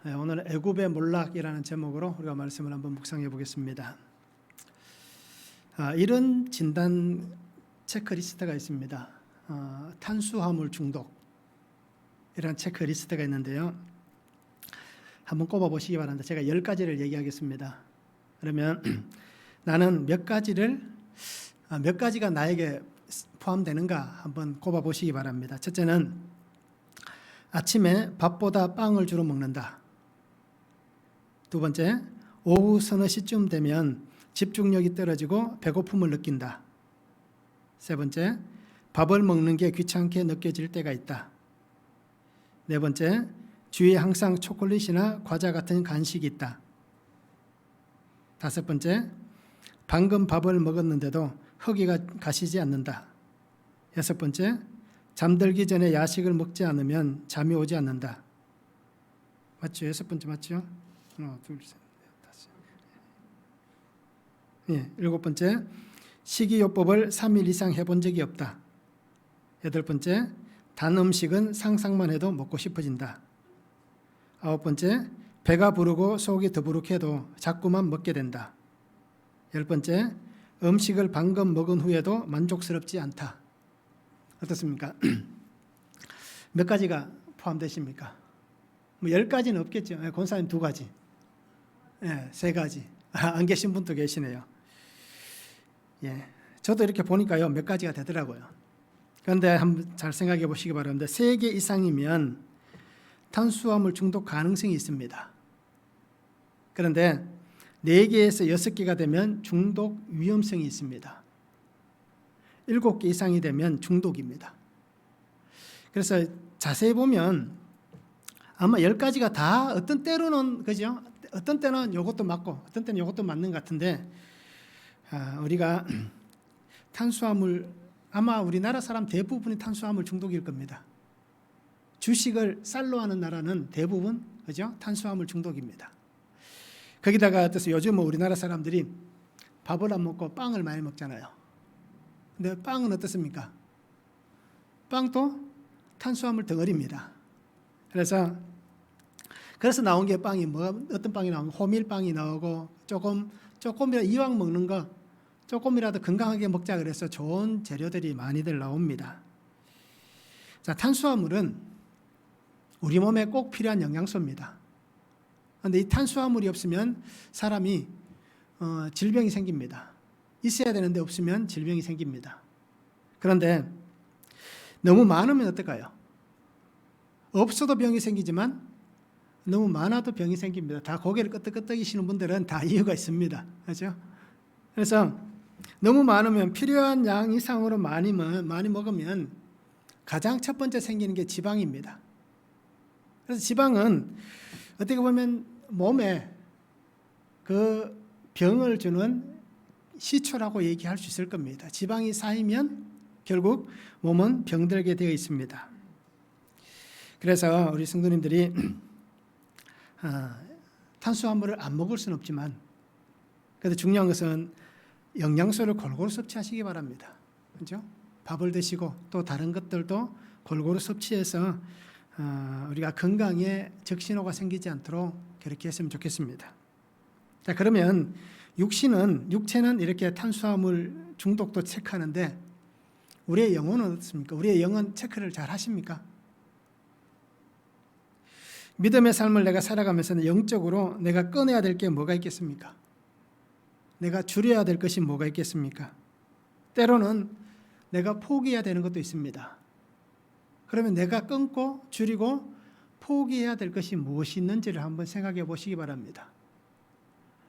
오늘 애굽의 몰락이라는 제목으로 우리가 말씀을 한번 묵상해 보겠습니다. 이런 진단 체크리스트가 있습니다. 탄수화물 중독이라는 체크리스트가 있는데요. 한번 꼽아 보시기 바랍니다. 제가 10가지를 얘기하겠습니다. 그러면 나는 몇 가지가 나에게 포함되는가 한번 꼽아 보시기 바랍니다. 첫째는 아침에 밥보다 빵을 주로 먹는다. 두 번째, 오후 서너 시쯤 되면 집중력이 떨어지고 배고픔을 느낀다. 세 번째, 밥을 먹는 게 귀찮게 느껴질 때가 있다. 네 번째, 주위에 항상 초콜릿이나 과자 같은 간식이 있다. 다섯 번째, 방금 밥을 먹었는데도 허기가 가시지 않는다. 여섯 번째, 잠들기 전에 야식을 먹지 않으면 잠이 오지 않는다. 맞죠? 여섯 번째 맞죠? 하나, 둘, 셋, 넷, 다섯. 일곱 번째, 식이요법을 3일 이상 해본 적이 없다. 여덟 번째, 단 음식은 상상만 해도 먹고 싶어진다. 아홉 번째, 배가 부르고 속이 더부룩해도 자꾸만 먹게 된다. 열 번째, 음식을 방금 먹은 후에도 만족스럽지 않다. 어떻습니까? 몇 가지가 포함되십니까? 10가지는 없겠죠. 권사님 2가지, 3가지. 안 계신 분도 계시네요. 저도 이렇게 보니까요, 몇 가지가 되더라고요. 그런데 한번 잘 생각해 보시기 바랍니다. 3개 이상이면 탄수화물 중독 가능성이 있습니다. 그런데 4개에서 6개가 되면 중독 위험성이 있습니다. 7개 이상이 되면 중독입니다. 그래서 자세히 보면 아마 10가지가 다 어떤 때로는 그죠? 어떤 때는 이것도 맞고 어떤 때는 이것도 맞는 것 같은데 우리가 탄수화물 아마 우리나라 사람 대부분이 탄수화물 중독일 겁니다. 주식을 쌀로 하는 나라는 대부분 그죠? 탄수화물 중독입니다. 거기다가 요즘 우리나라 사람들이 밥을 안 먹고 빵을 많이 먹잖아요. 근데 빵은 어떻습니까? 빵도 탄수화물 덩어리입니다. 그래서 나온 게 빵이 어떤 빵이 나오면 호밀빵이 나오고 조금이라도 이왕 먹는 거 조금이라도 건강하게 먹자 그래서 좋은 재료들이 많이들 나옵니다. 자, 탄수화물은 우리 몸에 꼭 필요한 영양소입니다. 그런데 이 탄수화물이 없으면 사람이 질병이 생깁니다. 있어야 되는데 없으면 질병이 생깁니다. 그런데 너무 많으면 어떨까요? 없어도 병이 생기지만 너무 많아도 병이 생깁니다. 다 고개를 끄덕끄덕이시는 분들은 다 이유가 있습니다. 그렇죠? 그래서 너무 많으면 필요한 양 이상으로 많이 먹으면 가장 첫 번째 생기는 게 지방입니다. 그래서 지방은 어떻게 보면 몸에 그 병을 주는 시초라고 얘기할 수 있을 겁니다. 지방이 쌓이면 결국 몸은 병들게 되어 있습니다. 그래서 우리 성도님들이 탄수화물을 안 먹을 수는 없지만 그래도 중요한 것은 영양소를 골고루 섭취하시기 바랍니다. 그렇죠? 밥을 드시고 또 다른 것들도 골고루 섭취해서 우리가 건강에 적신호가 생기지 않도록 그렇게 했으면 좋겠습니다. 자, 그러면 육체는 이렇게 탄수화물 중독도 체크하는데 우리의 영혼은 어떻습니까? 우리의 영혼 체크를 잘 하십니까? 믿음의 삶을 내가 살아가면서는 영적으로 내가 꺼내야 될 게 뭐가 있겠습니까? 내가 줄여야 될 것이 뭐가 있겠습니까? 때로는 내가 포기해야 되는 것도 있습니다. 그러면 내가 끊고 줄이고 포기해야 될 것이 무엇이 있는지를 한번 생각해 보시기 바랍니다.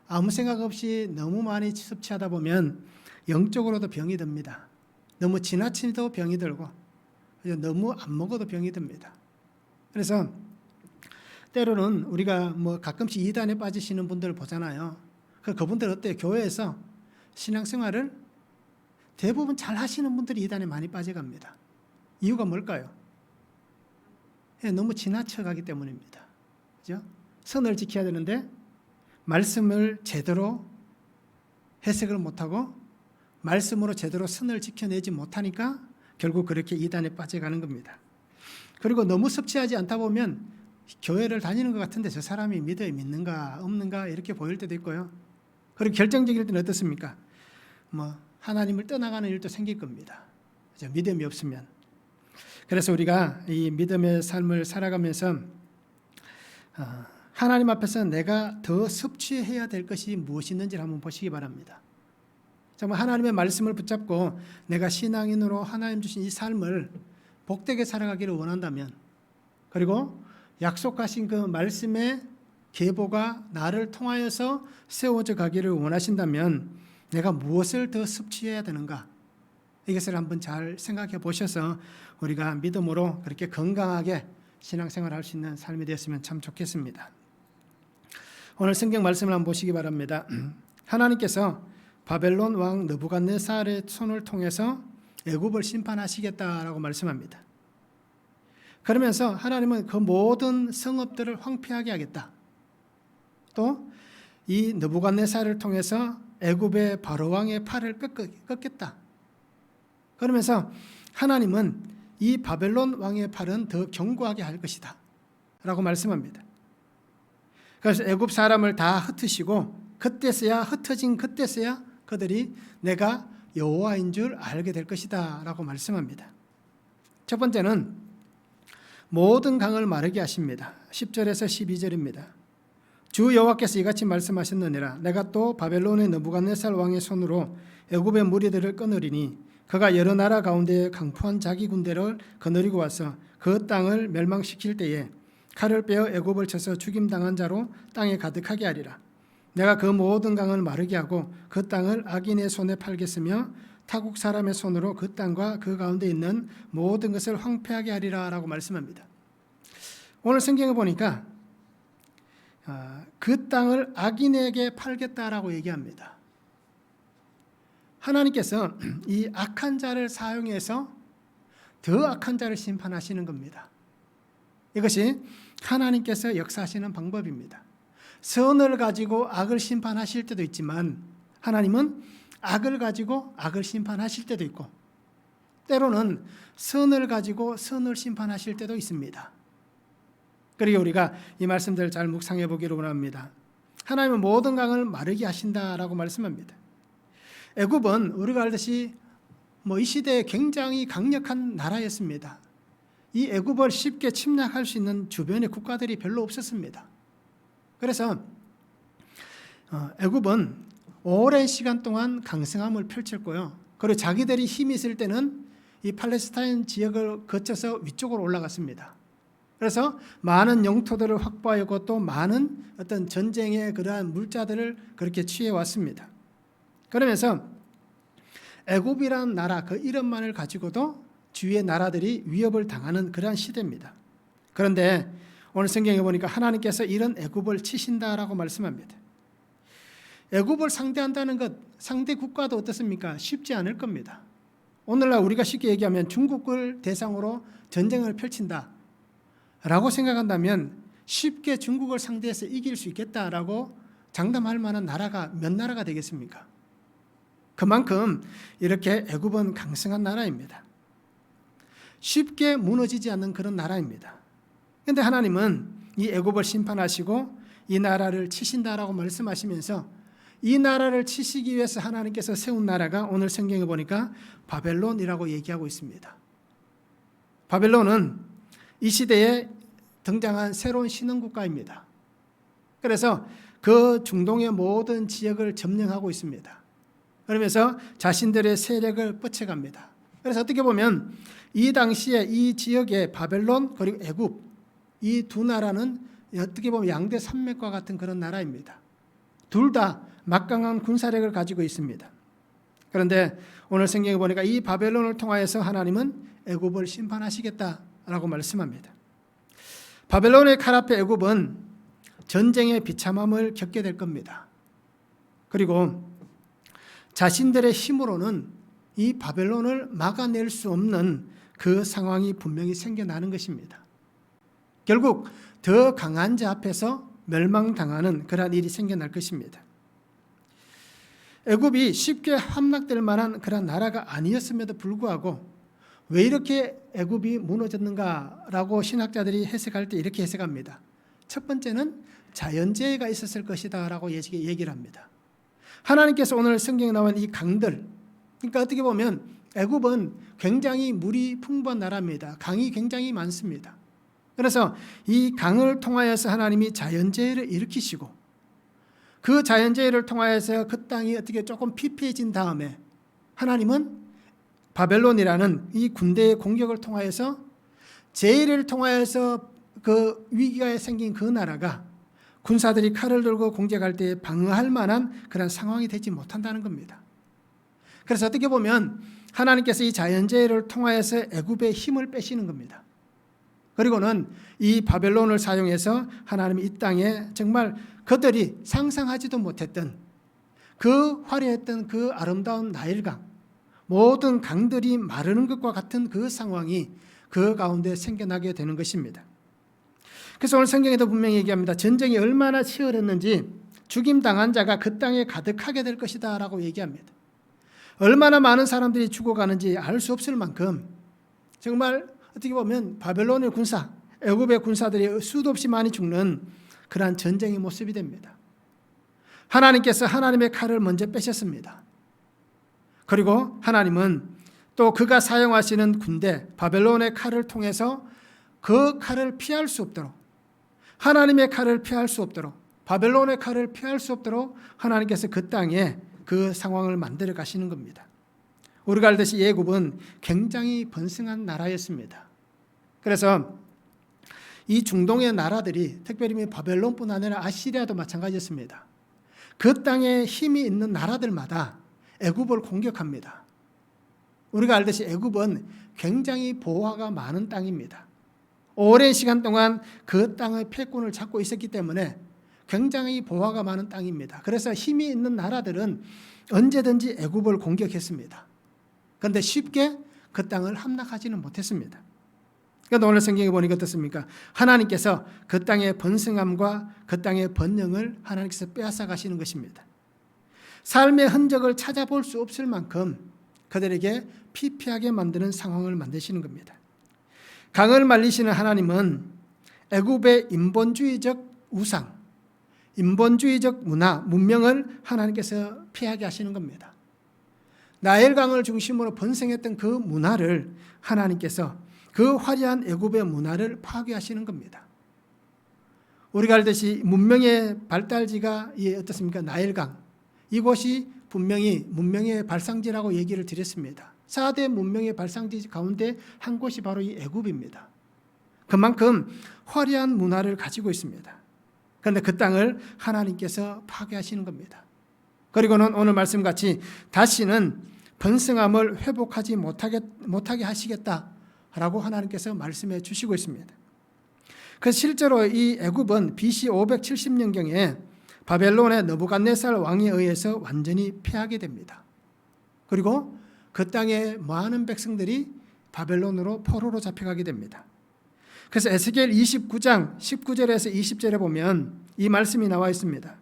아무 생각 없이 너무 많이 섭취하다 보면 영적으로도 병이 듭니다. 너무 지나치도 병이 들고 너무 안 먹어도 병이 듭니다. 그래서 때로는 우리가 가끔씩 이단에 빠지시는 분들을 보잖아요. 그분들 어때요? 교회에서 신앙생활을 대부분 잘 하시는 분들이 이단에 많이 빠져갑니다. 이유가 뭘까요? 너무 지나쳐가기 때문입니다. 그죠? 선을 지켜야 되는데 말씀을 제대로 해석을 못하고 말씀으로 제대로 선을 지켜내지 못하니까 결국 그렇게 이단에 빠져가는 겁니다. 그리고 너무 섭취하지 않다 보면 교회를 다니는 것 같은데 저 사람이 믿는가 없는가 이렇게 보일 때도 있고요. 그리고 결정적일 때는 어떻습니까? 하나님을 떠나가는 일도 생길 겁니다. 믿음이 없으면. 그래서 우리가 이 믿음의 삶을 살아가면서 하나님 앞에서 내가 더 섭취해야 될 것이 무엇이 있는지를 한번 보시기 바랍니다. 정말 하나님의 말씀을 붙잡고 내가 신앙인으로 하나님 주신 이 삶을 복되게 살아가기를 원한다면, 그리고 약속하신 그 말씀의 계보가 나를 통하여서 세워져 가기를 원하신다면 내가 무엇을 더 섭취해야 되는가, 이것을 한번 잘 생각해 보셔서 우리가 믿음으로 그렇게 건강하게 신앙생활을 할 수 있는 삶이 되었으면 참 좋겠습니다. 오늘 성경 말씀을 한번 보시기 바랍니다. 하나님께서 바벨론 왕 느부갓네살의 손을 통해서 애굽을 심판하시겠다라고 말씀합니다. 그러면서 하나님은 그 모든 성읍들을 황폐하게 하겠다. 또 이 느부갓네살을 통해서 애굽의 바로 왕의 팔을 꺾겠다. 그러면서 하나님은 이 바벨론 왕의 팔은 더 견고하게 할 것이다 라고 말씀합니다. 그래서 애굽 사람을 다 흩으시고 흩어진 그때서야 그들이 내가 여호와인 줄 알게 될 것이다 라고 말씀합니다. 첫 번째는 모든 강을 마르게 하십니다. 10절에서 12절입니다. 주 여호와께서 이같이 말씀하셨느니라. 내가 또 바벨론의 느부갓네살 왕의 손으로 애굽의 무리들을 끊으리니 그가 여러 나라 가운데 강포한 자기 군대를 거느리고 와서 그 땅을 멸망시킬 때에 칼을 빼어 애굽을 쳐서 죽임당한 자로 땅에 가득하게 하리라. 내가 그 모든 강을 마르게 하고 그 땅을 악인의 손에 팔겠으며 타국 사람의 손으로 그 땅과 그 가운데 있는 모든 것을 황폐하게 하리라 라고 말씀합니다. 오늘 성경에 보니까 그 땅을 악인에게 팔겠다라고 얘기합니다. 하나님께서 이 악한 자를 사용해서 더 악한 자를 심판하시는 겁니다. 이것이 하나님께서 역사하시는 방법입니다. 선을 가지고 악을 심판하실 때도 있지만 하나님은 악을 가지고 악을 심판하실 때도 있고, 때로는 선을 가지고 선을 심판하실 때도 있습니다. 그리고 우리가 이 말씀들을 잘 묵상해 보기를 원합니다. 하나님은 모든 강을 마르게 하신다라고 말씀합니다. 애굽은 우리가 알듯이 이 시대에 굉장히 강력한 나라였습니다. 이 애굽을 쉽게 침략할 수 있는 주변의 국가들이 별로 없었습니다. 그래서 애굽은 오랜 시간 동안 강성함을 펼쳤고요. 그리고 자기들이 힘이 있을 때는 이 팔레스타인 지역을 거쳐서 위쪽으로 올라갔습니다. 그래서 많은 영토들을 확보하였고 또 많은 어떤 전쟁의 그러한 물자들을 그렇게 취해 왔습니다. 그러면서 애굽이라는 나라 그 이름만을 가지고도 주위의 나라들이 위협을 당하는 그러한 시대입니다. 그런데 오늘 성경에 보니까 하나님께서 이런 애굽을 치신다라고 말씀합니다. 애굽을 상대한다는 것, 상대 국가도 어떻습니까? 쉽지 않을 겁니다. 오늘날 우리가 쉽게 얘기하면 중국을 대상으로 전쟁을 펼친다 라고 생각한다면 쉽게 중국을 상대해서 이길 수 있겠다라고 장담할 만한 나라가 몇 나라가 되겠습니까? 그만큼 이렇게 애굽은 강성한 나라입니다. 쉽게 무너지지 않는 그런 나라입니다. 그런데 하나님은 이 애굽을 심판하시고 이 나라를 치신다라고 말씀하시면서 이 나라를 치시기 위해서 하나님께서 세운 나라가 오늘 성경에 보니까 바벨론이라고 얘기하고 있습니다. 바벨론은 이 시대에 등장한 새로운 신흥국가입니다. 그래서 그 중동의 모든 지역을 점령하고 있습니다. 그러면서 자신들의 세력을 뻗쳐갑니다. 그래서 어떻게 보면 이 당시에 이 지역의 바벨론 그리고 애굽 이 두 나라는 어떻게 보면 양대 산맥과 같은 그런 나라입니다. 둘 다 막강한 군사력을 가지고 있습니다. 그런데 오늘 성경에 보니까 이 바벨론을 통하여서 하나님은 애굽을 심판하시겠다라고 말씀합니다. 바벨론의 칼 앞에 애굽은 전쟁의 비참함을 겪게 될 겁니다. 그리고 자신들의 힘으로는 이 바벨론을 막아낼 수 없는 그 상황이 분명히 생겨나는 것입니다. 결국 더 강한 자 앞에서 멸망당하는 그러한 일이 생겨날 것입니다. 애굽이 쉽게 함락될 만한 그런 나라가 아니었음에도 불구하고 왜 이렇게 애굽이 무너졌는가라고 신학자들이 해석할 때 이렇게 해석합니다. 첫 번째는 자연재해가 있었을 것이다라고 얘기를 합니다. 하나님께서 오늘 성경에 나온 이 강들, 그러니까 어떻게 보면 애굽은 굉장히 물이 풍부한 나라입니다. 강이 굉장히 많습니다. 그래서 이 강을 통하여서 하나님이 자연재해를 일으키시고 그 자연재해를 통하여서 그 땅이 어떻게 조금 피폐해진 다음에 하나님은 바벨론이라는 이 군대의 공격을 통하여서 재해를 통하여서 그 위기가 생긴 그 나라가 군사들이 칼을 들고 공격할 때 방어할 만한 그런 상황이 되지 못한다는 겁니다. 그래서 어떻게 보면 하나님께서 이 자연재해를 통하여서 애굽의 힘을 빼시는 겁니다. 그리고는 이 바벨론을 사용해서 하나님이 이 땅에 정말 그들이 상상하지도 못했던 그 화려했던 그 아름다운 나일강, 모든 강들이 마르는 것과 같은 그 상황이 그 가운데 생겨나게 되는 것입니다. 그래서 오늘 성경에도 분명히 얘기합니다. 전쟁이 얼마나 치열했는지 죽임당한 자가 그 땅에 가득하게 될 것이다 라고 얘기합니다. 얼마나 많은 사람들이 죽어가는지 알 수 없을 만큼 정말 어떻게 보면 바벨론의 군사, 애굽의 군사들이 수도 없이 많이 죽는 그러한 전쟁의 모습이 됩니다. 하나님께서 하나님의 칼을 먼저 빼셨습니다. 그리고 하나님은 또 그가 사용하시는 군대 바벨론의 칼을 통해서 그 칼을 피할 수 없도록, 하나님의 칼을 피할 수 없도록, 바벨론의 칼을 피할 수 없도록 하나님께서 그 땅에 그 상황을 만들어 가시는 겁니다. 우리가 알듯이 애굽은 굉장히 번성한 나라였습니다. 그래서 이 중동의 나라들이 특별히 바벨론뿐 아니라 아시리아도 마찬가지였습니다. 그 땅에 힘이 있는 나라들마다 애굽을 공격합니다. 우리가 알듯이 애굽은 굉장히 보화가 많은 땅입니다. 오랜 시간 동안 그 땅의 패권을 잡고 있었기 때문에 굉장히 보화가 많은 땅입니다. 그래서 힘이 있는 나라들은 언제든지 애굽을 공격했습니다. 그런데 쉽게 그 땅을 함락하지는 못했습니다. 그런데 오늘 성경에 보니까 어떻습니까? 하나님께서 그 땅의 번성함과 그 땅의 번영을 하나님께서 빼앗아 가시는 것입니다. 삶의 흔적을 찾아볼 수 없을 만큼 그들에게 피폐하게 만드는 상황을 만드시는 겁니다. 강을 말리시는 하나님은 애굽의 인본주의적 우상, 인본주의적 문화, 문명을 하나님께서 피하게 하시는 겁니다. 나일강을 중심으로 번성했던 그 문화를 하나님께서 그 화려한 애굽의 문화를 파괴하시는 겁니다. 우리가 알듯이 문명의 발달지가 어떻습니까? 나일강. 이곳이 분명히 문명의 발상지라고 얘기를 드렸습니다. 4대 문명의 발상지 가운데 한 곳이 바로 이 애굽입니다. 그만큼 화려한 문화를 가지고 있습니다. 그런데 그 땅을 하나님께서 파괴하시는 겁니다. 그리고는 오늘 말씀같이 다시는 번성함을 회복하지 못하게 하시겠다라고 하나님께서 말씀해 주시고 있습니다. 그래서 실제로 이 애굽은 BC 570년경에 바벨론의 느부갓네살 왕에 의해서 완전히 패하게 됩니다. 그리고 그 땅의 많은 백성들이 바벨론으로 포로로 잡혀가게 됩니다. 그래서 에스겔 29장 19절에서 20절에 보면 이 말씀이 나와 있습니다.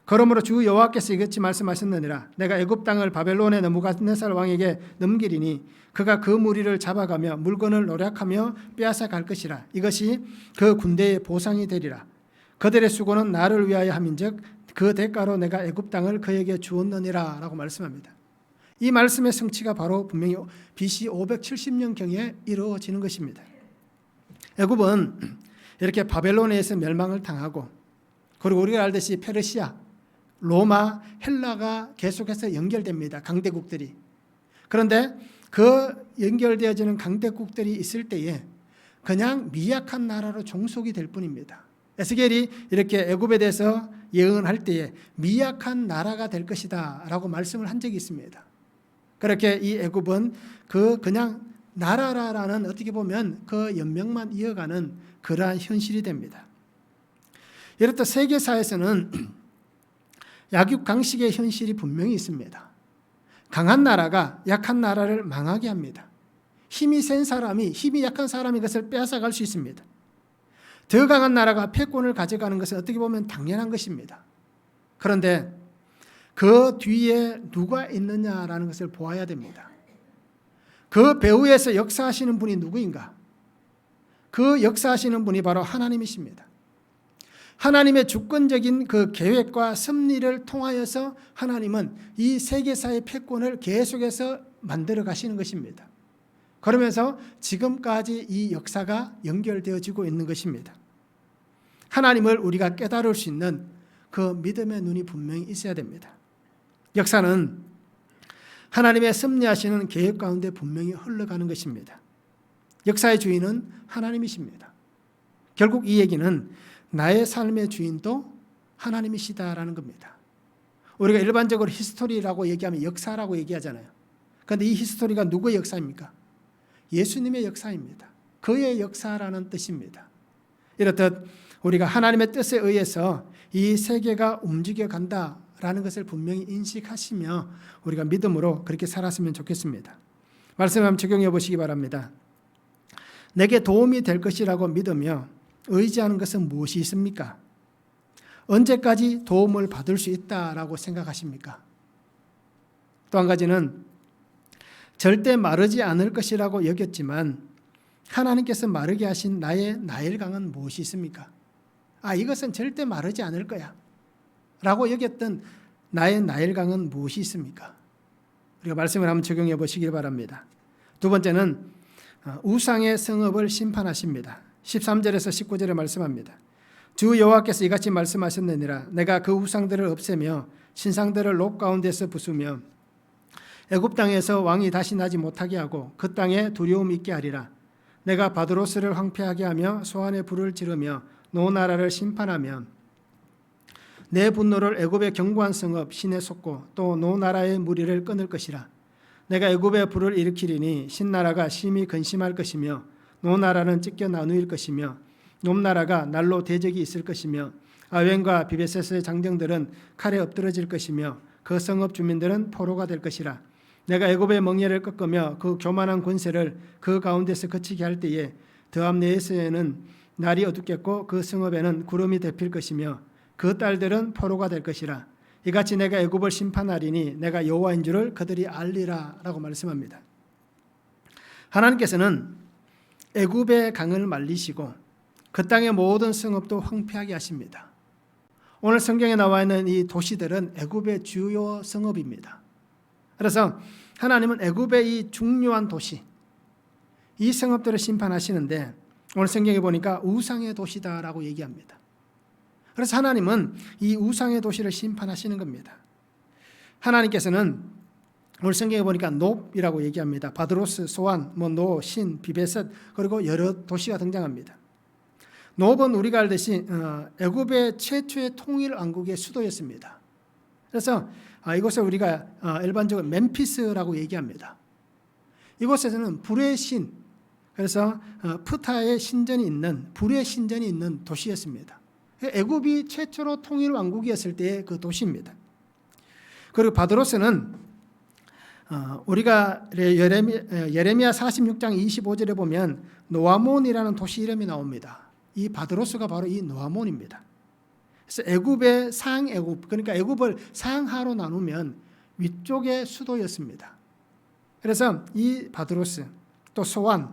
그러므로 주 여호와께서 이같이 말씀하셨느니라. 내가 애굽 땅을 바벨론의 느부갓네살 왕에게 넘기리니 그가 그 무리를 잡아가며 물건을 노략하며 빼앗아 갈 것이라. 이것이 그 군대의 보상이 되리라. 그들의 수고는 나를 위하여 함인즉 그 대가로 내가 애굽 땅을 그에게 주었느니라 라고 말씀합니다. 이 말씀의 성취가 바로 분명히 BC 570년경에 이루어지는 것입니다. 애굽은 이렇게 바벨론에 의해서 멸망을 당하고 그리고 우리가 알듯이 페르시아, 로마, 헬라가 계속해서 연결됩니다. 강대국들이. 그런데 그 연결되어지는 강대국들이 있을 때에 그냥 미약한 나라로 종속이 될 뿐입니다. 에스겔이 이렇게 애굽에 대해서 예언할 때에 미약한 나라가 될 것이다 라고 말씀을 한 적이 있습니다. 그렇게 이 애굽은 그냥 나라라는 어떻게 보면 그 연명만 이어가는 그러한 현실이 됩니다. 이렇듯 세계사에서는 약육강식의 현실이 분명히 있습니다. 강한 나라가 약한 나라를 망하게 합니다. 힘이 센 사람이 힘이 약한 사람이 그것을 빼앗아갈 수 있습니다. 더 강한 나라가 패권을 가져가는 것은 어떻게 보면 당연한 것입니다. 그런데 그 뒤에 누가 있느냐라는 것을 보아야 됩니다. 그 배후에서 역사하시는 분이 누구인가? 그 역사하시는 분이 바로 하나님이십니다. 하나님의 주권적인 그 계획과 섭리를 통하여서 하나님은 이 세계사의 패권을 계속해서 만들어 가시는 것입니다. 그러면서 지금까지 이 역사가 연결되어지고 있는 것입니다. 하나님을 우리가 깨달을 수 있는 그 믿음의 눈이 분명히 있어야 됩니다. 역사는 하나님의 섭리하시는 계획 가운데 분명히 흘러가는 것입니다. 역사의 주인은 하나님이십니다. 결국 이 얘기는 나의 삶의 주인도 하나님이시다라는 겁니다. 우리가 일반적으로 히스토리라고 얘기하면 역사라고 얘기하잖아요. 그런데 이 히스토리가 누구의 역사입니까? 예수님의 역사입니다. 그의 역사라는 뜻입니다. 이렇듯 우리가 하나님의 뜻에 의해서 이 세계가 움직여 간다라는 것을 분명히 인식하시며 우리가 믿음으로 그렇게 살았으면 좋겠습니다. 말씀 한번 적용해 보시기 바랍니다. 내게 도움이 될 것이라고 믿으며 의지하는 것은 무엇이 있습니까? 언제까지 도움을 받을 수 있다라고 생각하십니까? 또 한 가지는 절대 마르지 않을 것이라고 여겼지만 하나님께서 마르게 하신 나의 나일강은 무엇이 있습니까? 이것은 절대 마르지 않을 거야 라고 여겼던 나의 나일강은 무엇이 있습니까? 우리가 말씀을 한번 적용해 보시길 바랍니다. 두 번째는 우상의 성읍을 심판하십니다. 13절에서 19절에 말씀합니다. 주 여호와께서 이같이 말씀하셨느니라. 내가 그 우상들을 없애며 신상들을 록 가운데서 부수며 애굽 땅에서 왕이 다시 나지 못하게 하고 그 땅에 두려움 있게 하리라. 내가 바드로스를 황폐하게 하며 소환의 불을 지르며 노 나라를 심판하며 내 분노를 애굽의 견고한 성읍 신에 쏟고 또 노 나라의 무리를 끊을 것이라. 내가 애굽의 불을 일으키리니 신나라가 심히 근심할 것이며 노 나라는 찢겨 나누일 것이며 놈 나라가 날로 대적이 있을 것이며 아웬과 비베셋의 장정들은 칼에 엎드러질 것이며 그 성읍 주민들은 포로가 될 것이라. 내가 애굽의 멍에를 꺾으며 그 교만한 권세를 그 가운데서 그치게 할 때에 드암네에서에는 날이 어둡겠고 그 성읍에는 구름이 덮일 것이며 그 딸들은 포로가 될 것이라. 이같이 내가 애굽을 심판하리니 내가 여호와인 줄을 그들이 알리라 라고 말씀합니다. 하나님께서는 애굽의 강을 말리시고 그 땅의 모든 성읍도 황폐하게 하십니다. 오늘 성경에 나와 있는 이 도시들은 애굽의 주요 성읍입니다. 그래서 하나님은 애굽의 이 중요한 도시, 이 성읍들을 심판하시는데 오늘 성경에 보니까 우상의 도시다라고 얘기합니다. 그래서 하나님은 이 우상의 도시를 심판하시는 겁니다. 하나님께서는 오늘 성경에 보니까 놉이라고 얘기합니다. 바드로스, 소안, 노, 신, 비베셋 그리고 여러 도시가 등장합니다. 놉은 우리가 알듯이 애굽의 최초의 통일 왕국의 수도였습니다. 그래서 이곳을 우리가 일반적으로 멤피스라고 얘기합니다. 이곳에서는 불의 신, 그래서 프타의 신전이 있는 불의 신전이 있는 도시였습니다. 애굽이 최초로 통일 왕국이었을 때의 그 도시입니다. 그리고 바드로스는 우리가 예레미야 46장 25절에 보면 노아몬이라는 도시 이름이 나옵니다. 이 바드로스가 바로 이 노아몬입니다. 그래서 애굽의 상애굽, 그러니까 애굽을 상하로 나누면 위쪽의 수도였습니다. 그래서 이 바드로스, 또 소안,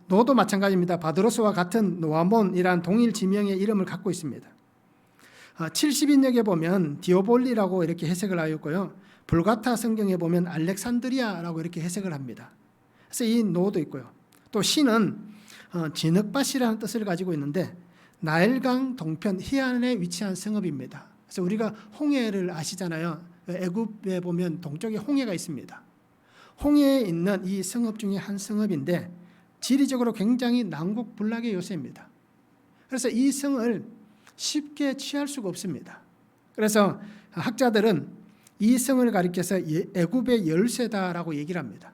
노도 마찬가지입니다. 바드로스와 같은 노아몬이라는 동일 지명의 이름을 갖고 있습니다. 70인역에 보면 디오볼리라고 이렇게 해석을 하였고요. 불가타 성경에 보면 알렉산드리아라고 이렇게 해석을 합니다. 그래서 이 노도 있고요. 또 신은 진흙밭이라는 뜻을 가지고 있는데 나일강 동편 해안에 위치한 성읍입니다. 그래서 우리가 홍해를 아시잖아요. 애굽에 보면 동쪽에 홍해가 있습니다. 홍해에 있는 이 성읍 중에 한 성읍인데 지리적으로 굉장히 난국불락의 요새입니다. 그래서 이 성을 쉽게 취할 수가 없습니다. 그래서 학자들은 이 성을 가리켜서 애굽의 열쇠다라고 얘기를 합니다.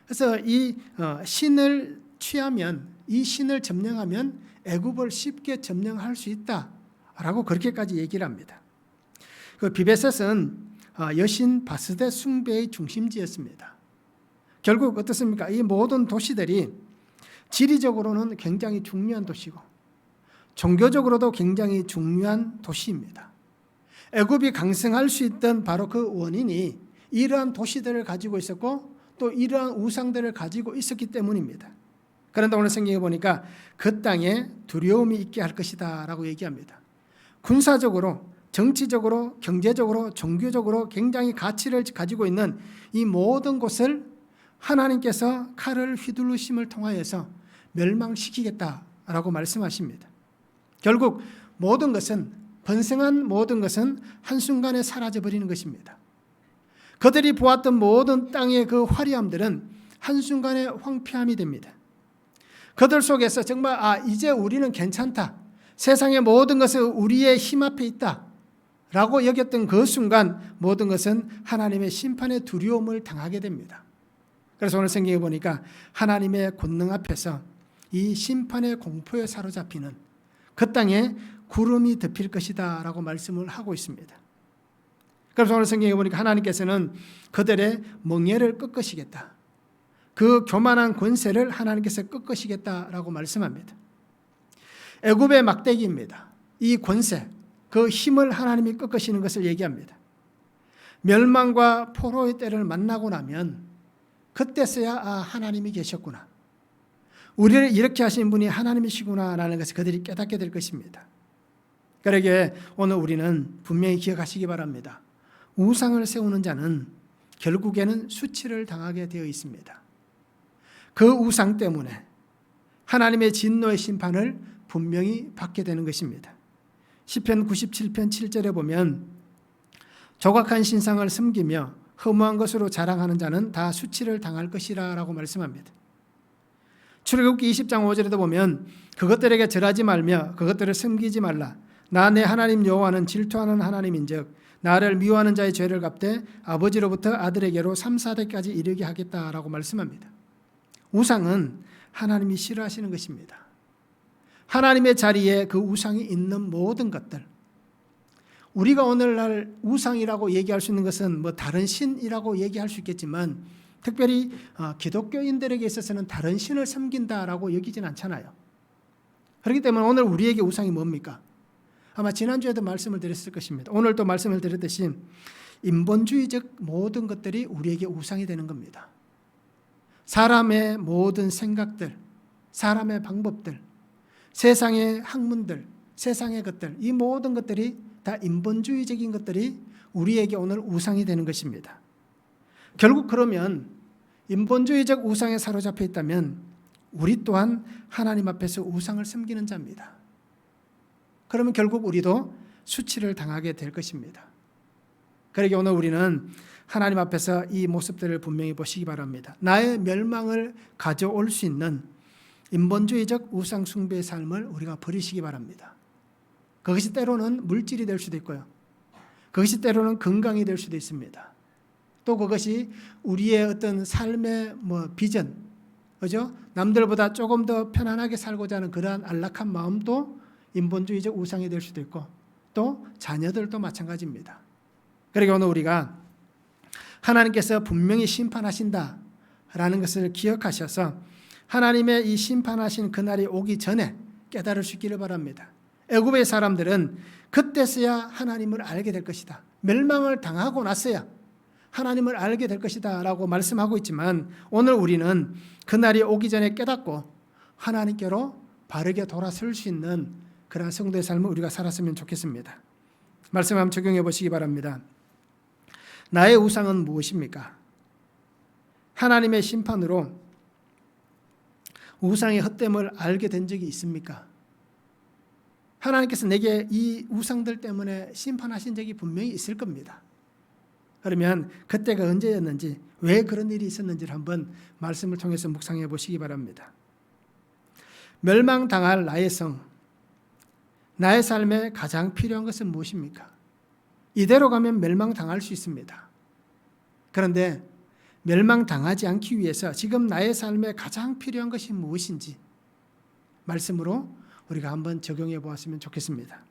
그래서 이 신을 취하면, 이 신을 점령하면 애굽을 쉽게 점령할 수 있다라고 그렇게까지 얘기를 합니다. 그 비베셋은 여신 바스데 숭배의 중심지였습니다. 결국 어떻습니까? 이 모든 도시들이 지리적으로는 굉장히 중요한 도시고 종교적으로도 굉장히 중요한 도시입니다. 애굽이 강성할 수 있던 바로 그 원인이 이러한 도시들을 가지고 있었고 또 이러한 우상들을 가지고 있었기 때문입니다. 그런데 오늘 성경에 보니까 그 땅에 두려움이 있게 할 것이다 라고 얘기합니다. 군사적으로, 정치적으로, 경제적으로, 종교적으로 굉장히 가치를 가지고 있는 이 모든 곳을 하나님께서 칼을 휘두르심을 통하여서 멸망시키겠다라고 말씀하십니다. 결국 모든 것은, 번성한 모든 것은 한순간에 사라져버리는 것입니다. 그들이 보았던 모든 땅의 그 화려함들은 한순간에 황폐함이 됩니다. 그들 속에서 정말 이제 우리는 괜찮다, 세상의 모든 것은 우리의 힘 앞에 있다 라고 여겼던 그 순간 모든 것은 하나님의 심판의 두려움을 당하게 됩니다. 그래서 오늘 성경에 보니까 하나님의 권능 앞에서 이 심판의 공포에 사로잡히는 그 땅에 구름이 덮일 것이다 라고 말씀을 하고 있습니다. 그래서 오늘 성경에 보니까 하나님께서는 그들의 멍에를 꺾으시겠다, 그 교만한 권세를 하나님께서 꺾으시겠다라고 말씀합니다. 애굽의 막대기입니다. 이 권세, 그 힘을 하나님이 꺾으시는 것을 얘기합니다. 멸망과 포로의 때를 만나고 나면 그때서야 하나님이 계셨구나, 우리를 이렇게 하신 분이 하나님이시구나라는 것을 그들이 깨닫게 될 것입니다. 그러기에 오늘 우리는 분명히 기억하시기 바랍니다. 우상을 세우는 자는 결국에는 수치를 당하게 되어 있습니다. 그 우상 때문에 하나님의 진노의 심판을 분명히 받게 되는 것입니다. 시편 97편 7절에 보면 조각한 신상을 섬기며 허무한 것으로 자랑하는 자는 다 수치를 당할 것이라 라고 말씀합니다. 출애굽기 20장 5절에도 보면 그것들에게 절하지 말며 그것들을 섬기지 말라. 나 내 하나님 여호와는 질투하는 하나님인즉 나를 미워하는 자의 죄를 갚되 아버지로부터 아들에게로 3, 4대까지 이르게 하겠다라고 말씀합니다. 우상은 하나님이 싫어하시는 것입니다. 하나님의 자리에 그 우상이 있는 모든 것들, 우리가 오늘날 우상이라고 얘기할 수 있는 것은 다른 신이라고 얘기할 수 있겠지만 특별히 기독교인들에게 있어서는 다른 신을 섬긴다라고 여기진 않잖아요. 그렇기 때문에 오늘 우리에게 우상이 뭡니까? 아마 지난주에도 말씀을 드렸을 것입니다. 오늘 또 말씀을 드렸듯이 인본주의적 모든 것들이 우리에게 우상이 되는 겁니다. 사람의 모든 생각들, 사람의 방법들, 세상의 학문들, 세상의 것들, 이 모든 것들이 다 인본주의적인 것들이 우리에게 오늘 우상이 되는 것입니다. 결국 그러면 인본주의적 우상에 사로잡혀 있다면 우리 또한 하나님 앞에서 우상을 섬기는 자입니다. 그러면 결국 우리도 수치를 당하게 될 것입니다. 그러기 오늘 우리는 하나님 앞에서 이 모습들을 분명히 보시기 바랍니다. 나의 멸망을 가져올 수 있는 인본주의적 우상 숭배의 삶을 우리가 버리시기 바랍니다. 그것이 때로는 물질이 될 수도 있고요. 그것이 때로는 건강이 될 수도 있습니다. 또 그것이 우리의 어떤 삶의 비전, 그죠? 남들보다 조금 더 편안하게 살고자 하는 그러한 안락한 마음도 인본주의적 우상이 될 수도 있고 또 자녀들도 마찬가지입니다. 그러니까 오늘 우리가 하나님께서 분명히 심판하신다라는 것을 기억하셔서 하나님의 이 심판하신 그날이 오기 전에 깨달을 수 있기를 바랍니다. 애굽의 사람들은 그때서야 하나님을 알게 될 것이다, 멸망을 당하고 나서야 하나님을 알게 될 것이다 라고 말씀하고 있지만 오늘 우리는 그날이 오기 전에 깨닫고 하나님께로 바르게 돌아설 수 있는 그러한 성도의 삶을 우리가 살았으면 좋겠습니다. 말씀 한번 적용해 보시기 바랍니다. 나의 우상은 무엇입니까? 하나님의 심판으로 우상의 헛됨을 알게 된 적이 있습니까? 하나님께서 내게 이 우상들 때문에 심판하신 적이 분명히 있을 겁니다. 그러면 그때가 언제였는지, 왜 그런 일이 있었는지를 한번 말씀을 통해서 묵상해 보시기 바랍니다. 멸망당할 나의 성, 나의 삶에 가장 필요한 것은 무엇입니까? 이대로 가면 멸망당할 수 있습니다. 그런데 멸망당하지 않기 위해서 지금 나의 삶에 가장 필요한 것이 무엇인지 말씀으로 우리가 한번 적용해 보았으면 좋겠습니다.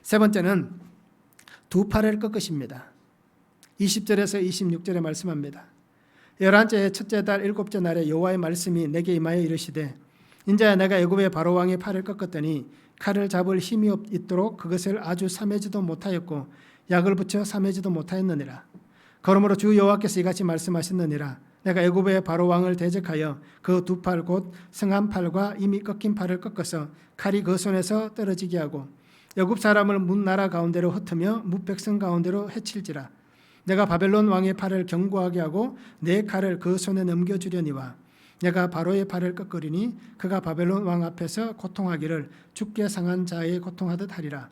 세 번째는 두 팔을 꺾으십니다. 20절에서 26절에 말씀합니다. 11째 첫째 달 7째 날에 여호와의 말씀이 내게 임하여 이르시되 인자야 내가 애굽의 바로 왕의 팔을 꺾었더니 칼을 잡을 힘이 있도록 그것을 아주 삼매지도 못하였고 약을 붙여 삼매지도 못하였느니라. 그러므로 주 여호와께서 이같이 말씀하셨느니라. 내가 애굽의 바로 왕을 대적하여 그 두 팔 곧 성한 팔과 이미 꺾인 팔을 꺾어서 칼이 그 손에서 떨어지게 하고 애굽 사람을 문 나라 가운데로 흩으며 무 백성 가운데로 해칠지라. 내가 바벨론 왕의 팔을 견고하게 하고 내 칼을 그 손에 넘겨주려니와 내가 바로의 팔을 꺾으리니 그가 바벨론 왕 앞에서 고통하기를 죽게 상한 자의 고통하듯 하리라.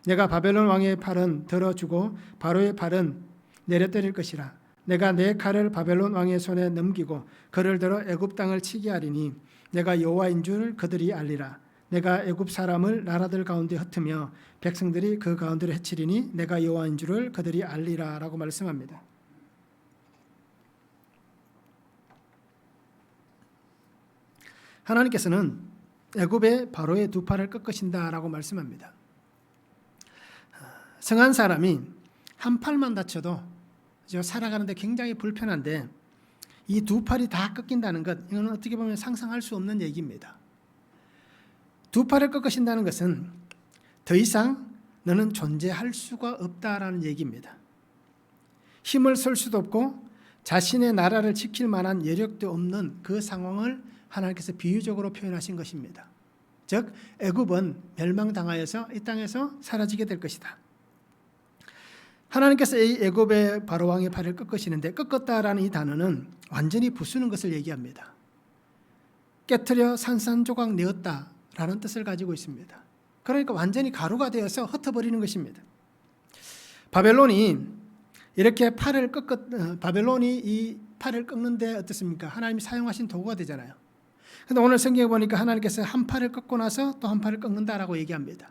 내가 바벨론 왕의 팔은 들어주고 바로의 팔은 내려뜨릴 것이라. 내가 내 칼을 바벨론 왕의 손에 넘기고 그를 들어 애굽 땅을 치게 하리니 내가 여호와인 줄 그들이 알리라. 내가 애굽 사람을 나라들 가운데 흩으며 백성들이 그 가운데로 해치리니 내가 여호와인 줄을 그들이 알리라라고 말씀합니다. 하나님께서는 애굽의 바로의 두 팔을 꺾으신다라고 말씀합니다. 성한 사람이 한 팔만 다쳐도 살아가는데 굉장히 불편한데 이 두 팔이 다 꺾인다는 것, 이건 어떻게 보면 상상할 수 없는 얘기입니다. 두 팔을 꺾으신다는 것은 더 이상 너는 존재할 수가 없다라는 얘기입니다. 힘을 쓸 수도 없고 자신의 나라를 지킬 만한 여력도 없는 그 상황을 하나님께서 비유적으로 표현하신 것입니다. 즉 애굽은 멸망당하여서 이 땅에서 사라지게 될 것이다. 하나님께서 이 애굽의 바로 왕의 팔을 꺾으시는데 꺾었다라는 이 단어는 완전히 부수는 것을 얘기합니다. 깨트려 산산조각 내었다라는 뜻을 가지고 있습니다. 그러니까 완전히 가루가 되어서 흩어버리는 것입니다. 바벨론이 이렇게 바벨론이 이 팔을 꺾는데 어떻습니까? 하나님이 사용하신 도구가 되잖아요. 그런데 오늘 성경에 보니까 하나님께서 한 팔을 꺾고 나서 또 한 팔을 꺾는다라고 얘기합니다.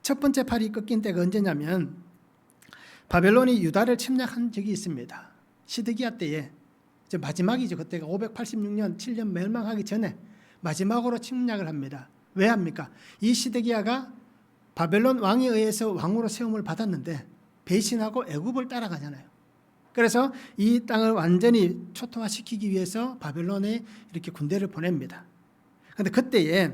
첫 번째 팔이 꺾인 때가 언제냐면 바벨론이 유다를 침략한 적이 있습니다. 시드기야 때에 마지막이죠. 그때가 586년 7년 멸망하기 전에 마지막으로 침략을 합니다. 왜 합니까? 이 시드기야가 바벨론 왕에 의해서 왕으로 세움을 받았는데 배신하고 애굽을 따라가잖아요. 그래서 이 땅을 완전히 초토화시키기 위해서 바벨론에 이렇게 군대를 보냅니다. 그런데 그때에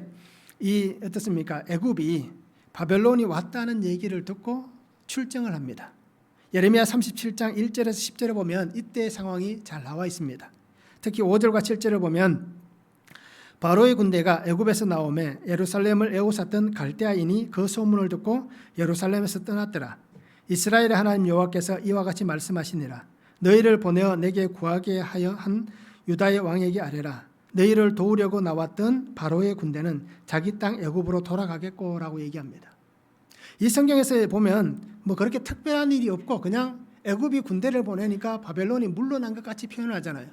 이 어떻습니까? 애굽이 바벨론이 왔다는 얘기를 듣고 출정을 합니다. 예레미야 37장 1절에서 10절에 보면 이때의 상황이 잘 나와 있습니다. 특히 5절과 7절을 보면 바로의 군대가 애굽에서 나오매 예루살렘을 에워쌌던 갈대아인이 그 소문을 듣고 예루살렘에서 떠났더라. 이스라엘의 하나님 여호와께서 이와 같이 말씀하시니라. 너희를 보내어 내게 구하게 하여 한 유다의 왕에게 아뢰라. 너희를 도우려고 나왔던 바로의 군대는 자기 땅 애굽으로 돌아가겠고라고 얘기합니다. 이 성경에서 보면 뭐 그렇게 특별한 일이 없고 그냥 애굽이 군대를 보내니까 바벨론이 물러난 것 같이 표현하잖아요.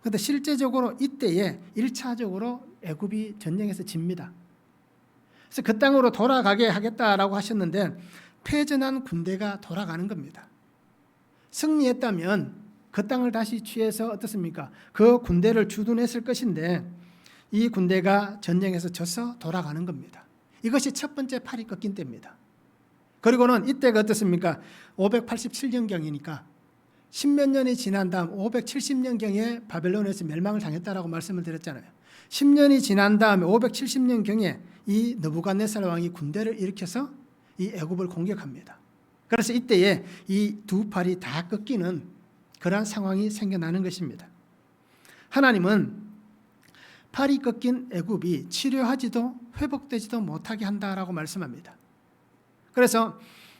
그런데 실제적으로 이때에 1차적으로 애굽이 전쟁에서 집니다. 그래서 그 땅으로 돌아가게 하겠다라고 하셨는데 패전한 군대가 돌아가는 겁니다. 승리했다면 그 땅을 다시 취해서 어떻습니까? 그 군대를 주둔했을 것인데 이 군대가 전쟁에서 져서 돌아가는 겁니다. 이것이 첫 번째 팔이 꺾인 때입니다. 그리고는 이때가 어떻습니까? 587년경이니까 10몇 년이 지난 다음 570년경에 바벨론에서 멸망을 당했다라고 말씀을 드렸잖아요. 10년이 지난 다음에 570년경에 이 느부갓네살 왕이 군대를 일으켜서 이 애굽을 공격합니다. 그래서 이때에 이 두 팔이 다 꺾이는 그러한 상황이 생겨나는 것입니다. 하나님은 팔이 꺾인 애굽이 치료하지도 회복되지도 못하게 한다라고 말씀합니다. 그래서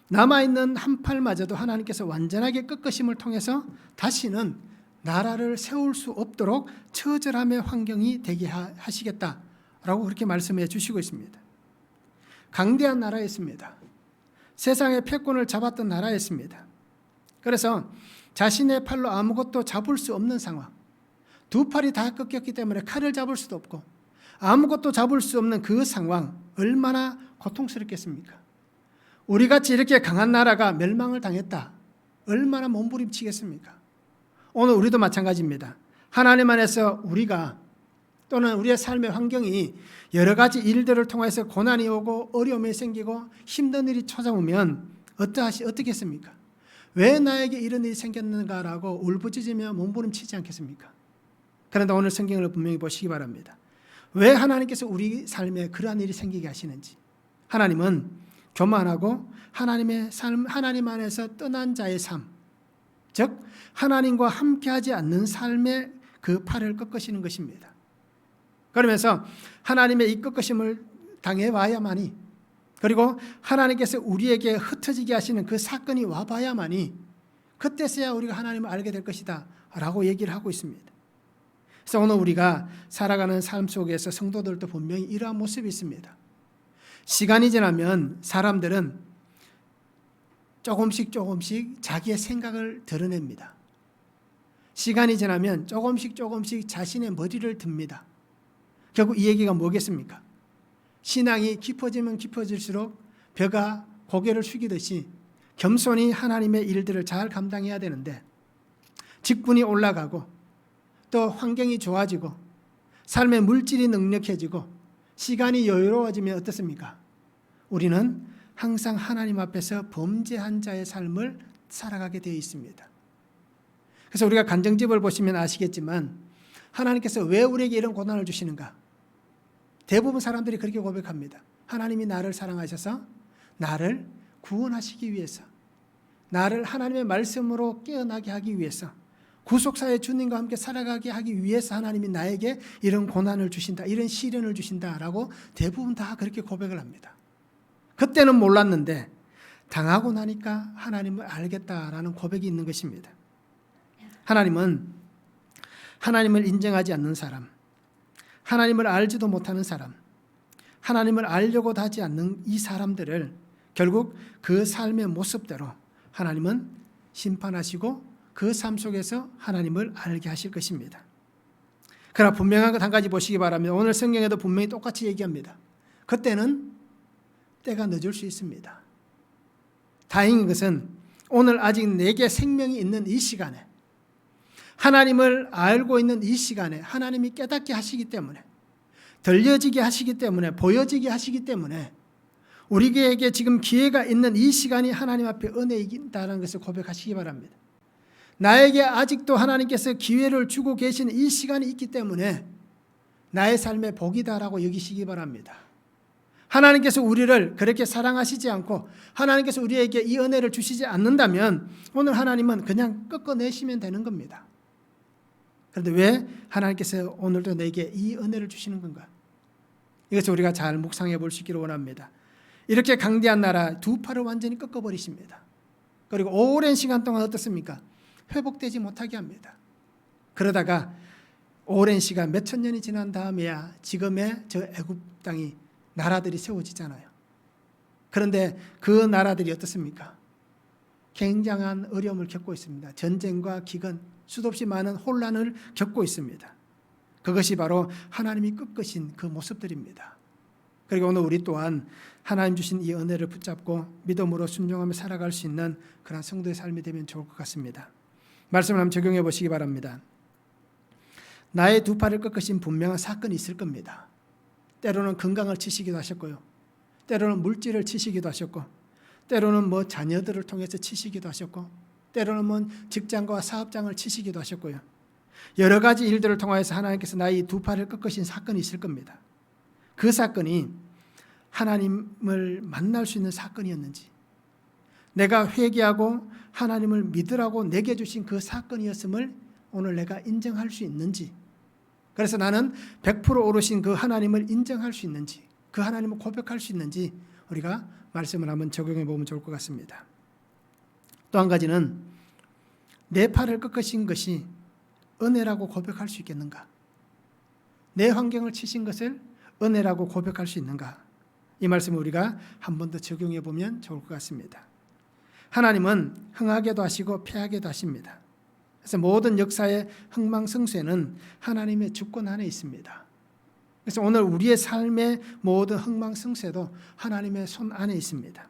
남아있는 한 팔마저도 하나님께서 완전하게 꺾으심을 통해서 다시는 나라를 세울 수 없도록 처절함의 환경이 되게 하시겠다라고 그렇게 말씀해 주시고 있습니다. 강대한 나라였습니다. 세상의 패권을 잡았던 나라였습니다. 그래서 자신의 팔로 아무것도 잡을 수 없는 상황, 두 팔이 다 꺾였기 때문에 칼을 잡을 수도 없고 아무것도 잡을 수 없는 그 상황, 얼마나 고통스럽겠습니까? 우리같이 이렇게 강한 나라가 멸망을 당했다, 얼마나 몸부림치겠습니까? 오늘 우리도 마찬가지입니다. 하나님 안에서 우리가 또는 우리의 삶의 환경이 여러 가지 일들을 통해서 고난이 오고 어려움이 생기고 힘든 일이 찾아오면 어떻겠습니까? 왜 나에게 이런 일이 생겼는가라고 울부짖으며 몸부림치지 않겠습니까? 그런데 오늘 성경을 분명히 보시기 바랍니다. 왜 하나님께서 우리 삶에 그러한 일이 생기게 하시는지. 하나님은 교만하고 하나님의 삶, 하나님 안에서 떠난 자의 삶, 즉 하나님과 함께하지 않는 삶의 그 팔을 꺾으시는 것입니다. 그러면서 하나님의 이 꺾으심을 당해와야만이, 그리고 하나님께서 우리에게 흩어지게 하시는 그 사건이 와봐야만이 그때서야 우리가 하나님을 알게 될 것이다 라고 얘기를 하고 있습니다. 그래서 오늘 우리가 살아가는 삶 속에서 성도들도 분명히 이러한 모습이 있습니다. 시간이 지나면 사람들은 조금씩 자기의 생각을 드러냅니다. 시간이 지나면 조금씩 자신의 머리를 듭니다. 결국 이 얘기가 뭐겠습니까? 신앙이 깊어지면 깊어질수록 벼가 고개를 숙이듯이 겸손히 하나님의 일들을 잘 감당해야 되는데, 직분이 올라가고 또 환경이 좋아지고 삶의 물질이 넉넉해지고 시간이 여유로워지면 어떻습니까? 우리는 항상 하나님 앞에서 범죄한 자의 삶을 살아가게 되어 있습니다. 그래서 우리가 간증집을 보시면 아시겠지만 하나님께서 왜 우리에게 이런 고난을 주시는가? 대부분 사람들이 그렇게 고백합니다. 하나님이 나를 사랑하셔서 나를 구원하시기 위해서, 나를 하나님의 말씀으로 깨어나게 하기 위해서, 구속사의 주님과 함께 살아가게 하기 위해서 하나님이 나에게 이런 고난을 주신다, 이런 시련을 주신다라고 대부분 다 그렇게 고백을 합니다. 그때는 몰랐는데 당하고 나니까 하나님을 알겠다라는 고백이 있는 것입니다. 하나님은 하나님을 인정하지 않는 사람, 하나님을 알지도 못하는 사람, 하나님을 알려고도 하지 않는 이 사람들을 결국 그 삶의 모습대로 하나님은 심판하시고 그 삶 속에서 하나님을 알게 하실 것입니다. 그러나 분명한 것 한 가지 보시기 바랍니다. 오늘 성경에도 분명히 똑같이 얘기합니다. 그때는 때가 늦을 수 있습니다. 다행인 것은 오늘 아직 내게 생명이 있는 이 시간에, 하나님을 알고 있는 이 시간에 하나님이 깨닫게 하시기 때문에, 들려지게 하시기 때문에, 보여지게 하시기 때문에 우리에게 지금 기회가 있는 이 시간이 하나님 앞에 은혜이다라는 것을 고백하시기 바랍니다. 나에게 아직도 하나님께서 기회를 주고 계시는 이 시간이 있기 때문에 나의 삶의 복이다라고 여기시기 바랍니다. 하나님께서 우리를 그렇게 사랑하시지 않고 하나님께서 우리에게 이 은혜를 주시지 않는다면 오늘 하나님은 그냥 꺾어내시면 되는 겁니다. 그런데 왜 하나님께서 오늘도 내게 이 은혜를 주시는 건가? 이것을 우리가 잘 묵상해 볼 수 있기를 원합니다. 이렇게 강대한 나라 두 팔을 완전히 꺾어버리십니다. 그리고 오랜 시간 동안 어떻습니까? 회복되지 못하게 합니다. 그러다가 오랜 시간 몇천 년이 지난 다음에야 지금의 저 애굽 땅이 나라들이 세워지잖아요. 그런데 그 나라들이 어떻습니까? 굉장한 어려움을 겪고 있습니다. 전쟁과 기근, 수도 없이 많은 혼란을 겪고 있습니다. 그것이 바로 하나님이 꺾으신 그 모습들입니다. 그리고 오늘 우리 또한 하나님 주신 이 은혜를 붙잡고 믿음으로 순종하며 살아갈 수 있는 그런 성도의 삶이 되면 좋을 것 같습니다. 말씀을 한번 적용해 보시기 바랍니다. 나의 두 팔을 꺾으신 분명한 사건이 있을 겁니다. 때로는 건강을 치시기도 하셨고요. 때로는 물질을 치시기도 하셨고, 때로는 자녀들을 통해서 치시기도 하셨고, 때로는 직장과 사업장을 치시기도 하셨고요. 여러 가지 일들을 통해서 하나님께서 나의 두 팔을 꺾으신 사건이 있을 겁니다. 그 사건이 하나님을 만날 수 있는 사건이었는지, 내가 회개하고 하나님을 믿으라고 내게 주신 그 사건이었음을 오늘 내가 인정할 수 있는지, 그래서 나는 100% 오르신 그 하나님을 인정할 수 있는지, 그 하나님을 고백할 수 있는지 우리가 말씀을 한번 적용해 보면 좋을 것 같습니다. 또 한 가지는 내 팔을 꺾으신 것이 은혜라고 고백할 수 있겠는가? 내 환경을 치신 것을 은혜라고 고백할 수 있는가? 이 말씀을 우리가 한 번 더 적용해 보면 좋을 것 같습니다. 하나님은 흥하게도 하시고 패하게도 하십니다. 그래서 모든 역사의 흥망성쇠는 하나님의 주권 안에 있습니다. 그래서 오늘 우리의 삶의 모든 흥망성쇠도 하나님의 손 안에 있습니다.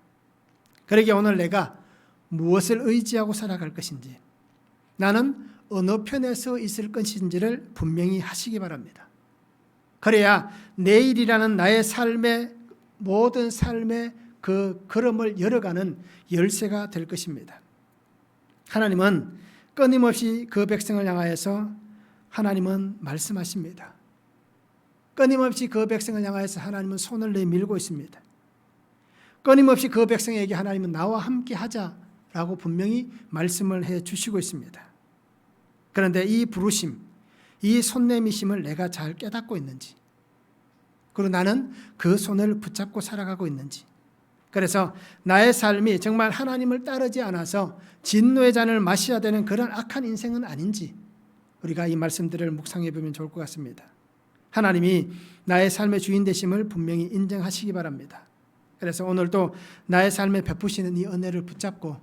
그러기에 오늘 내가 무엇을 의지하고 살아갈 것인지, 나는 어느 편에 서 있을 것인지를 분명히 하시기 바랍니다. 그래야 내일이라는 나의 삶의 모든 삶의 그 걸음을 열어가는 열쇠가 될 것입니다. 하나님은 끊임없이 그 백성을 향하여서 하나님은 말씀하십니다. 끊임없이 그 백성을 향하여서 하나님은 손을 내밀고 있습니다. 끊임없이 그 백성에게 하나님은 나와 함께 하자 라고 분명히 말씀을 해 주시고 있습니다. 그런데 이 부르심, 이 손내미심을 내가 잘 깨닫고 있는지, 그리고 나는 그 손을 붙잡고 살아가고 있는지, 그래서 나의 삶이 정말 하나님을 따르지 않아서 진노의 잔을 마셔야 되는 그런 악한 인생은 아닌지 우리가 이 말씀들을 묵상해 보면 좋을 것 같습니다. 하나님이 나의 삶의 주인 되심을 분명히 인정하시기 바랍니다. 그래서 오늘도 나의 삶에 베푸시는 이 은혜를 붙잡고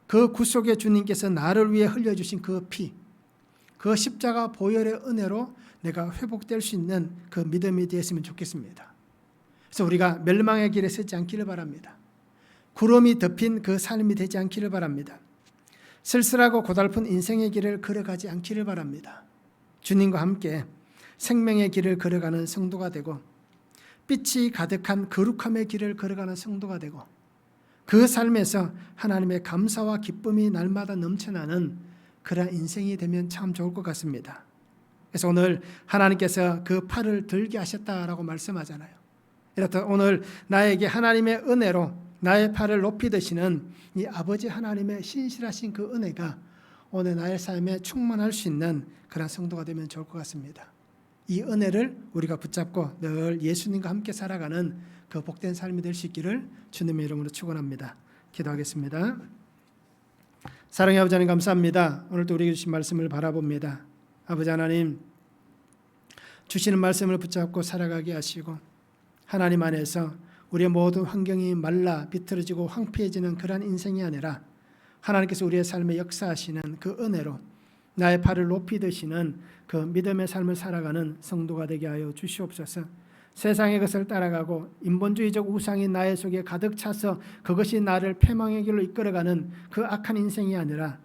그 구속의 주님께서 나를 위해 흘려주신 그 피, 그 십자가 보혈의 은혜로 내가 회복될 수 있는 그 믿음이 되었으면 좋겠습니다. 그래서 우리가 멸망의 길에 서지 않기를 바랍니다. 구름이 덮인 그 삶이 되지 않기를 바랍니다. 쓸쓸하고 고달픈 인생의 길을 걸어가지 않기를 바랍니다. 주님과 함께 생명의 길을 걸어가는 성도가 되고 빛이 가득한 거룩함의 길을 걸어가는 성도가 되고 그 삶에서 하나님의 감사와 기쁨이 날마다 넘쳐나는 그런 인생이 되면 참 좋을 것 같습니다. 그래서 오늘 하나님께서 그 팔을 들게 하셨다라고 말씀하잖아요. 이렇다 오늘 나에게 하나님의 은혜로 나의 팔을 높이 드시는 이 아버지 하나님의 신실하신 그 은혜가 오늘 나의 삶에 충만할 수 있는 그런 성도가 되면 좋을 것 같습니다. 이 은혜를 우리가 붙잡고 늘 예수님과 함께 살아가는 그 복된 삶이 될 수 있기를 주님의 이름으로 축원합니다. 기도하겠습니다. 사랑의 아버지 하나님 감사합니다. 오늘도 우리에게 주신 말씀을 바라봅니다. 아버지 하나님 주시는 말씀을 붙잡고 살아가게 하시고 하나님 안에서 우리의 모든 환경이 말라 비틀어지고 황폐해지는 그러한 인생이 아니라 하나님께서 우리의 삶에 역사하시는 그 은혜로 나의 팔을 높이 드시는 그 믿음의 삶을 살아가는 성도가 되게 하여 주시옵소서. 세상의 것을 따라가고 인본주의적 우상이 나의 속에 가득 차서 그것이 나를 패망의 길로 이끌어가는 그 악한 인생이 아니라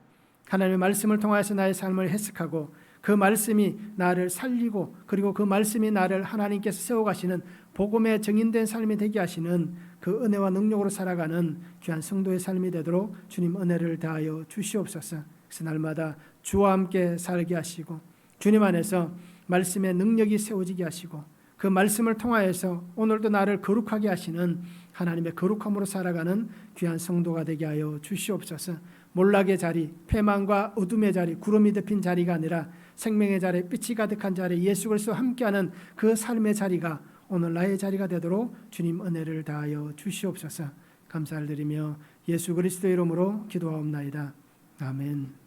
하나님의 말씀을 통하여서 나의 삶을 해석하고 그 말씀이 나를 살리고 그리고 그 말씀이 나를 하나님께서 세워가시는 복음의 증인된 삶이 되게 하시는 그 은혜와 능력으로 살아가는 귀한 성도의 삶이 되도록 주님 은혜를 다하여 주시옵소서. 그래서 날마다 주와 함께 살게 하시고 주님 안에서 말씀의 능력이 세워지게 하시고 그 말씀을 통하여서 오늘도 나를 거룩하게 하시는 하나님의 거룩함으로 살아가는 귀한 성도가 되게 하여 주시옵소서. 몰락의 자리, 패망과 어둠의 자리, 구름이 덮인 자리가 아니라 생명의 자리, 빛이 가득한 자리, 예수 그리스도와 함께하는 그 삶의 자리가 오늘 나의 자리가 되도록 주님 은혜를 다하여 주시옵소서. 감사를 드리며 예수 그리스도의 이름으로 기도하옵나이다. 아멘.